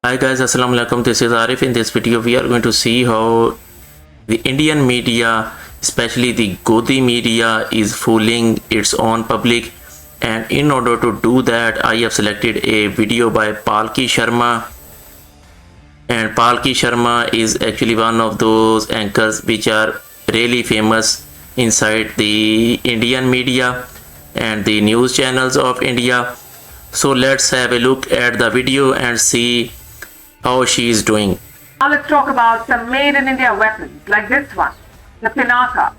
Hi guys, assalamu alaikum. This is Arif. In this video, we are going to see how the Indian media, especially the Godi media, is fooling its own public. And in order to do that, I have selected a video by Palki Sharma. And Palki Sharma is actually one of those anchors which are really famous inside the Indian media and the news channels of India. So let's have a look at the video and see how she is doing. Now let's talk about some made in India weapons like this one, the Pinaka.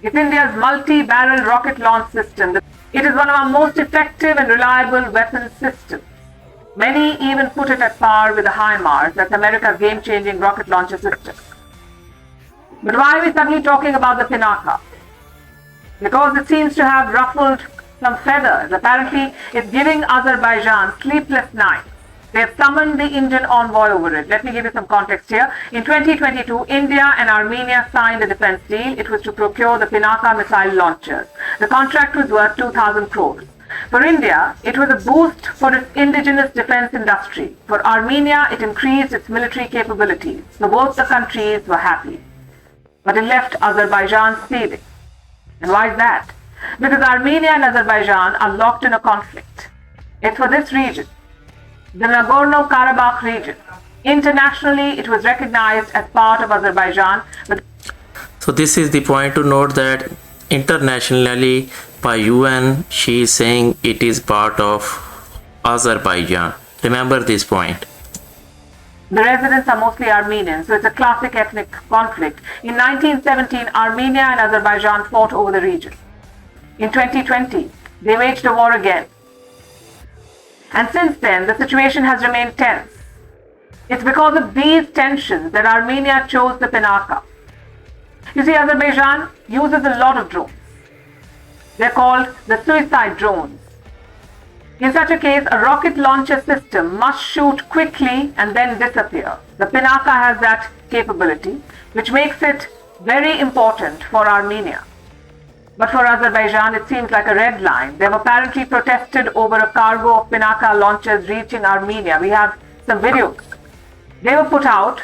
It's India's multi-barrel rocket launch system. It is one of our most effective and reliable weapons systems. Many even put it at par with the HIMARS, that's America's game-changing rocket launcher system. But why are we suddenly talking about the Pinaka? Because it seems to have ruffled some feathers. Apparently, it's giving Azerbaijan sleepless nights. They have summoned the Indian envoy over it. Let me give you some context here. In 2022, India and Armenia signed a defense deal. It was to procure the Pinaka missile launchers. The contract was worth 2,000 crores. For India, it was a boost for its indigenous defense industry. For Armenia, it increased its military capabilities. So both the countries were happy. But it left Azerbaijan seething. And why is that? Because Armenia and Azerbaijan are locked in a conflict. It's for this region, the Nagorno-Karabakh region. Internationally, it was recognized as part of Azerbaijan. So this is the point to note that internationally by UN, she is saying it is part of Azerbaijan. Remember this point. The residents are mostly Armenians, so it's a classic ethnic conflict. In 1917, Armenia and Azerbaijan fought over the region. In 2020, they waged a war again. And since then, the situation has remained tense. It's because of these tensions that Armenia chose the Pinaka. You see, Azerbaijan uses a lot of drones. They're called the suicide drones. In such a case, a rocket launcher system must shoot quickly and then disappear. The Pinaka has that capability, which makes it very important for Armenia. But for Azerbaijan, it seems like a red line. They have apparently protested over a cargo of Pinaka launchers reaching Armenia. We have some videos. They were put out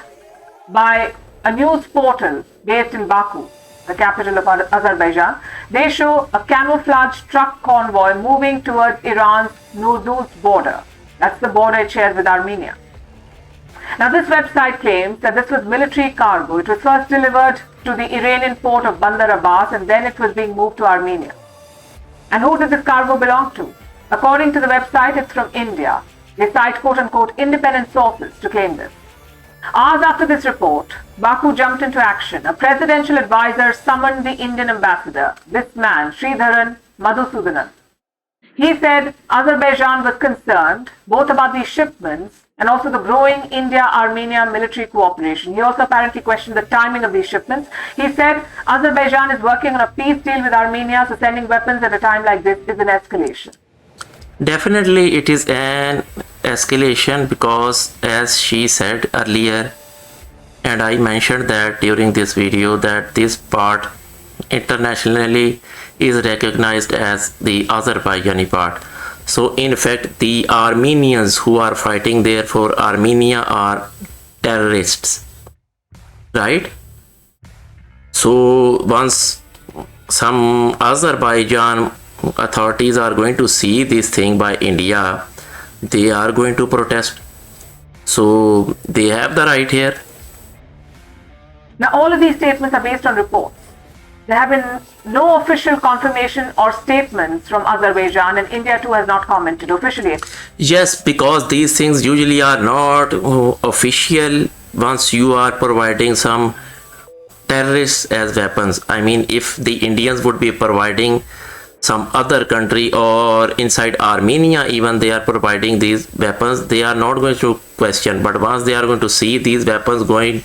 by a news portal based in Baku, the capital of Azerbaijan. They show a camouflaged truck convoy moving towards Iran's Nuruz border. That's the border it shares with Armenia. Now, this website claims that this was military cargo. It was first delivered to the Iranian port of Bandar Abbas and then it was being moved to Armenia. And who did this cargo belong to? According to the website, it's from India. They cite quote-unquote independent sources to claim this. Hours after this report, Baku jumped into action. A presidential advisor summoned the Indian ambassador, this man, Sridharan Madhusudanan. He said Azerbaijan was concerned both about these shipments and also the growing India-Armenia military cooperation. He also apparently questioned the timing of these shipments. He said Azerbaijan is working on a peace deal with Armenia, so sending weapons at a time like this is an escalation. Definitely it is an escalation because, as she said earlier, and I mentioned that during this video, that this part internationally is recognized as the Azerbaijani part. So in fact, the Armenians who are fighting there for Armenia are terrorists, right? So once some Azerbaijan authorities are going to see this thing by India, they are going to protest. So they have the right here. Now, all of these statements are based on reports. There have been no official confirmation or statements from Azerbaijan, and India too has not commented officially. Yes, because these things usually are not official once you are providing some terrorists as weapons. I mean, if the Indians would be providing some other country or inside Armenia even they are providing these weapons, they are not going to question. But once they are going to see these weapons going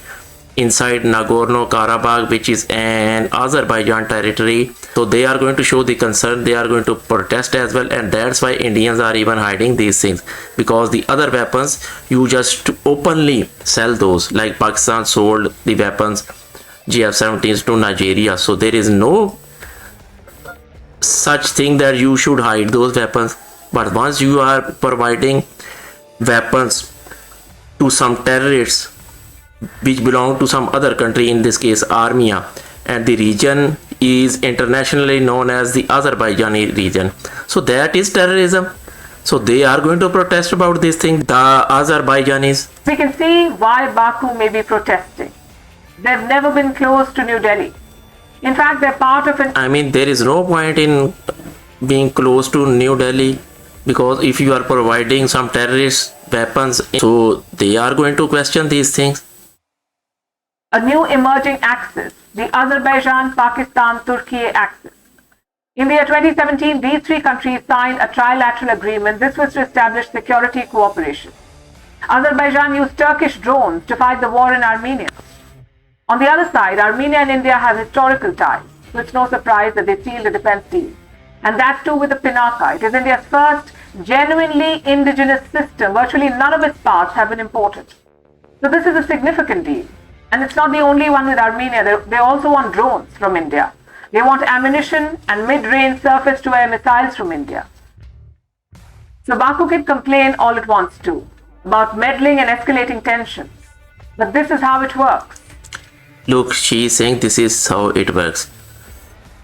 inside Nagorno-Karabakh, which is an Azerbaijan territory, so they are going to show the concern, they are going to protest as well. And that's why Indians are even hiding these things, because the other weapons you just openly sell those, like Pakistan sold the weapons GF-17s to Nigeria. So there is no such thing that you should hide those weapons. But once you are providing weapons to some terrorists which belong to some other country, in this case Armenia, and the region is internationally known as the Azerbaijani region. So that is terrorism. So they are going to protest about this thing, the Azerbaijanis. We can see why Baku may be protesting. They've never been close to New Delhi. In fact, they're part of an... I mean, there is no point in being close to New Delhi, because if you are providing some terrorist weapons, so they are going to question these things. a new emerging axis, the Azerbaijan-Pakistan-Turkey axis. In the year 2017, these three countries signed a trilateral agreement. This was to establish security cooperation. Azerbaijan used Turkish drones to fight the war in Armenia. On the other side, Armenia and India have historical ties, so it's no surprise that they sealed a defense deal. And that too with the Pinaka. It is India's first genuinely indigenous system. Virtually none of its parts have been imported. So this is a significant deal. And it's not the only one with Armenia. They also want drones from India. They want ammunition and mid-range surface-to-air missiles from India. So Baku can complain all it wants to about meddling and escalating tensions. But this is how it works. Look, she is saying this is how it works.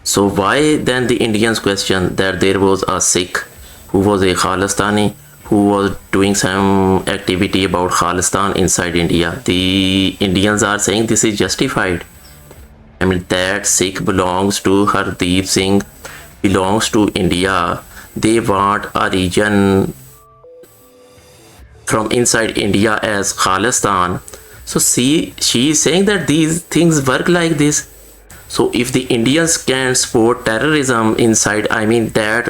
So why then the Indians question that there was a Sikh who was a Khalistani who was doing some activity about Khalistan inside India? The Indians are saying this is justified. I mean, that Sikh belongs to Hardeep Singh, belongs to India. They want a region from inside India as Khalistan. So see, she is saying that these things work like this. So if the Indians can support terrorism inside, I mean that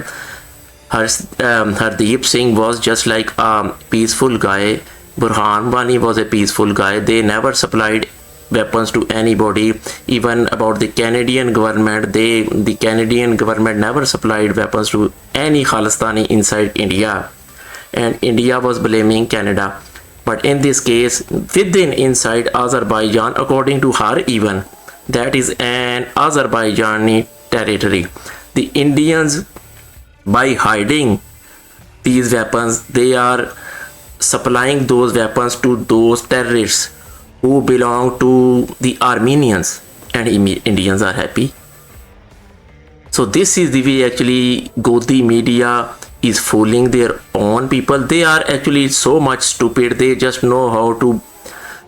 Hardeep Singh was just like a peaceful guy. Burhan Wani was a peaceful guy. They never supplied weapons to anybody. Even about the Canadian government, the Canadian government never supplied weapons to any Khalistani inside India. And India was blaming Canada. But in this case, within inside Azerbaijan, according to her even, that is an Azerbaijani territory. The Indians, by hiding these weapons, they are supplying those weapons to those terrorists who belong to the Armenians, and Indians are happy. So this is the way actually Godi media is fooling their own people. They are actually so much stupid. They just know how to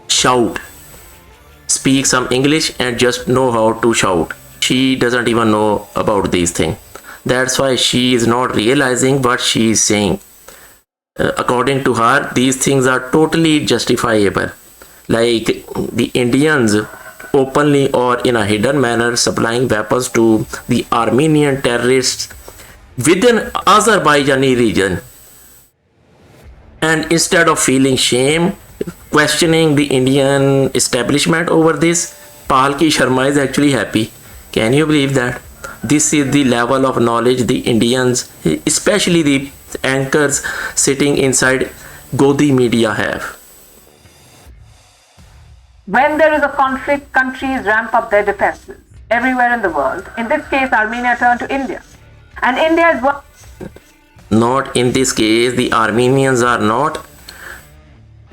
shout, speak some English and just know how to shout. She doesn't even know about these things. That's why she is not realizing what she is saying. According to her, these things are totally justifiable. Like the Indians openly or in a hidden manner supplying weapons to the Armenian terrorists within Azerbaijani region. And instead of feeling shame, questioning the Indian establishment over this, Palki Sharma is actually happy. Can you believe that? This is the level of knowledge the Indians, especially the anchors sitting inside Godi media have. When there is a conflict, countries ramp up their defenses everywhere in the world. In this case, Armenia turned to India. And India is... Not in this case, the Armenians are not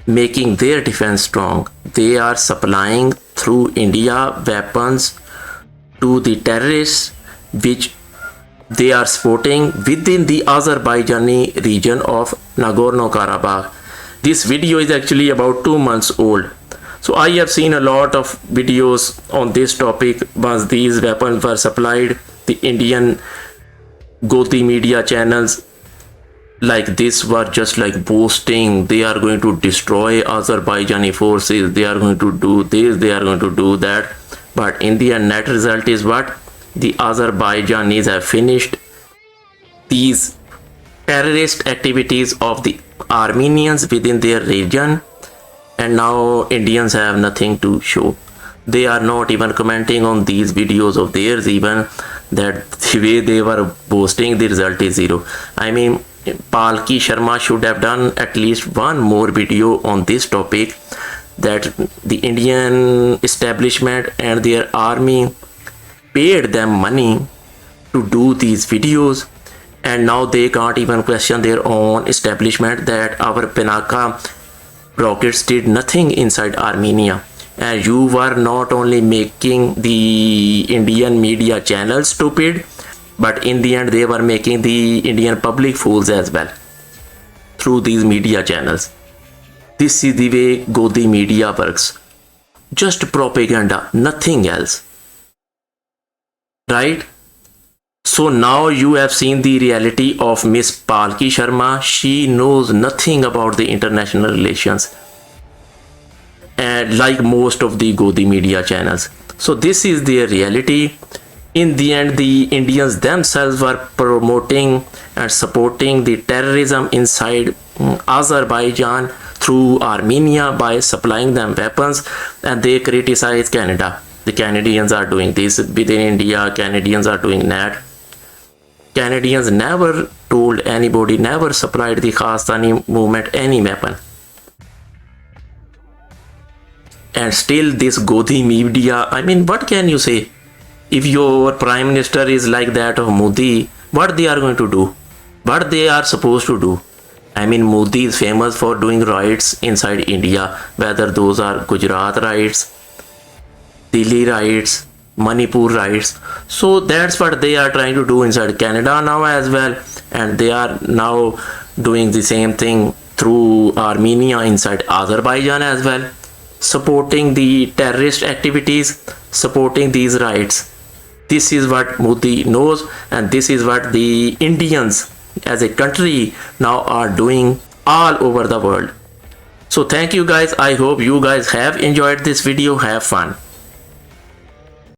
making their defense strong. They are supplying through India weapons to the terrorists which they are supporting within the Azerbaijani region of Nagorno-Karabakh. This video is actually about 2 months old. So I have seen a lot of videos on this topic. Once these weapons were supplied, the Indian Goti media channels like this were just like boasting. They are going to destroy Azerbaijani forces. They are going to do this. They are going to do that. But in the end, net result is what? The Azerbaijanis have finished these terrorist activities of the Armenians within their region. And now Indians have nothing to show. They are not even commenting on these videos of theirs, even that the way they were boasting, the result is zero. I mean, Palki Sharma should have done at least one more video on this topic, that the Indian establishment and their army paid them money to do these videos, and now they can't even question their own establishment that our Pinaka rockets did nothing inside Armenia, and you were not only making the Indian media channels stupid, but in the end they were making the Indian public fools as well through these media channels. This is the way Godi media works. Just propaganda, nothing else. Right? So now you have seen the reality of Miss Palki Sharma. She knows nothing about the international relations, and like most of the Godi media channels. So this is their reality. In the end, the Indians themselves were promoting and supporting the terrorism inside Azerbaijan through Armenia by supplying them weapons, and they criticize Canada. The Canadians are doing this within India. Canadians are doing that. Canadians never told anybody, never supplied the Pakistani movement any weapon. And still this Godi media, I mean, what can you say? If your prime minister is like that of Modi, what they are going to do? What they are supposed to do? I mean, Modi is famous for doing riots inside India, whether those are Gujarat riots, Delhi riots, Manipur riots. So that's what they are trying to do inside Canada now as well, and they are now doing the same thing through Armenia inside Azerbaijan as well, supporting the terrorist activities, supporting these riots. This is what Modi knows, and this is what the Indians as a country now are doing all over the world. So thank you guys. I hope you guys have enjoyed this video. Have fun.